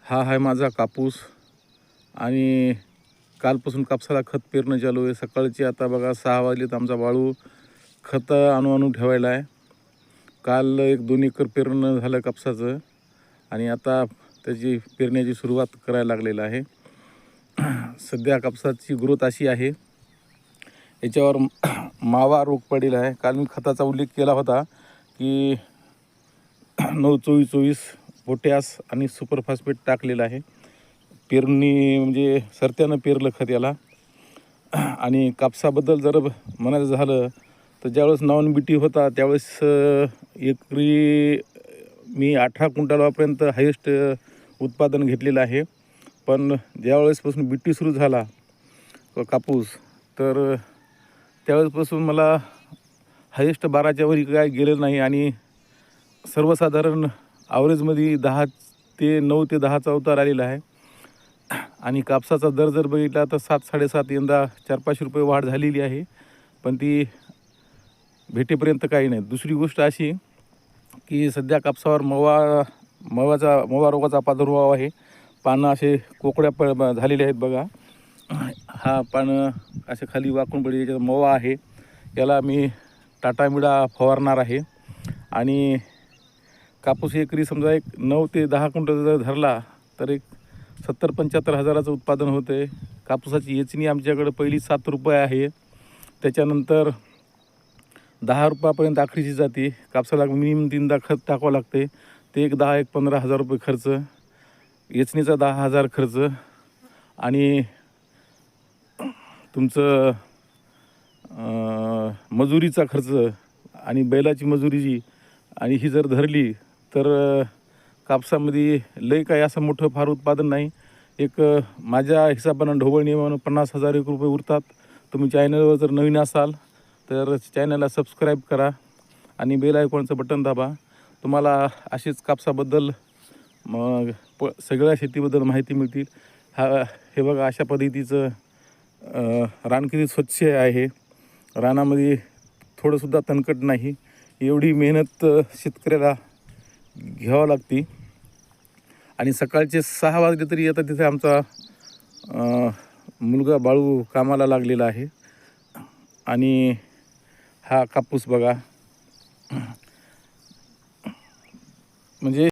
हा आहे माझा कापूस आणि कालपासून कापसाला खत पेरणं चालू आहे. सकाळची आता बघा 6 वाजलेत. आमचा बाळू खत आणून ठेवायला आहे. काल 1-2 एकर पेरणं झालं कापसाचं आणि आता त्याची पेरण्याची सुरुवात करायला लागलेलं आहे. सध्या कापसाची ग्रोथ अशी आहे, याच्यावर मावा रोग पडलेला आहे. काल मी खताचा उल्लेख केला होता की 9-24-24 पोटॅश आणि सुपर फॉस्फेट टाकलेलं आहे. पेरणी म्हणजे सरत्यानं पेरलं खत याला. आणि कापसाबद्दल जर म्हणायचं झालं तर ज्यावेळेस नॉन बीटी होता त्यावेळेस एकरी मी 18 क्विंटलपर्यंत हायेस्ट उत्पादन घेतलेलं आहे. पण ज्यावेळेसपासून बीटी सुरू झाला कापूस तर त्यावेळेसपासून मला हायेस्ट 12च्या वरी काय गेलेलं नाही आणि सर्वसाधारण ॲव्हरेजमध्ये 9 ते 10चा उतार आलेला आहे. आणि कापसाचा दर जर बघितला तर 7-7.5 यंदा 400-500 रुपये वाढ झालेली आहे, पण ती भेटेपर्यंत काही नाही. दुसरी गोष्ट अशी की सध्या कापसावर मवा रोगाचा प्रादुर्भाव आहे. पानं असे कोकड्या झालेले आहेत बघा. हा पानं असे खाली वाकून पडले, याच्यात मवा आहे. याला मी टाटा मिडा फवारणार आहे. आणि कापूस एकरी समजा 9 ते 10 क्विंटल जर धरला तर 70-75 हजाराचं उत्पादन होते. कापूसाची वेचणी आमच्याकडं पहिली 7 रुपये आहे, त्याच्यानंतर 10 रुपयापर्यंत आखरीची जाते. कापसाला मिनिमम 3दा खत टाकावं लागते, ते 10-15 हजार रुपये खर्च, वेचणीचा 10,000 खर्च आणि तुमचं मजुरीचा खर्च आणि बैलाची मजुरी आणि ही जर धरली तर कापसामध्ये लय काही असं मोठं फार उत्पादन नाही. माझ्या हिशोबानं ढोबळ नियमानं 50,000 रुपये उरतात. तुम्ही चॅनलवर जर नवीन असाल तर चॅनलला सबस्क्राईब करा आणि बेल आयकॉनचं बटन दाबा. तुम्हाला अशीच कापसाबद्दल सगळ्या शेतीबद्दल माहिती मिळतील. हे बघा अशा पद्धतीचं रान किती स्वच्छ आहे. रानामध्ये थोडंसुद्धा तणकट नाही. एवढी मेहनत शेतकऱ्याला घ्यावं लागते. आणि सकाळचे 6 वाजले तरी आता तिथे आमचा मुलगा बाळू कामाला लागलेला आहे. आणि हा कापूस बघा म्हणजे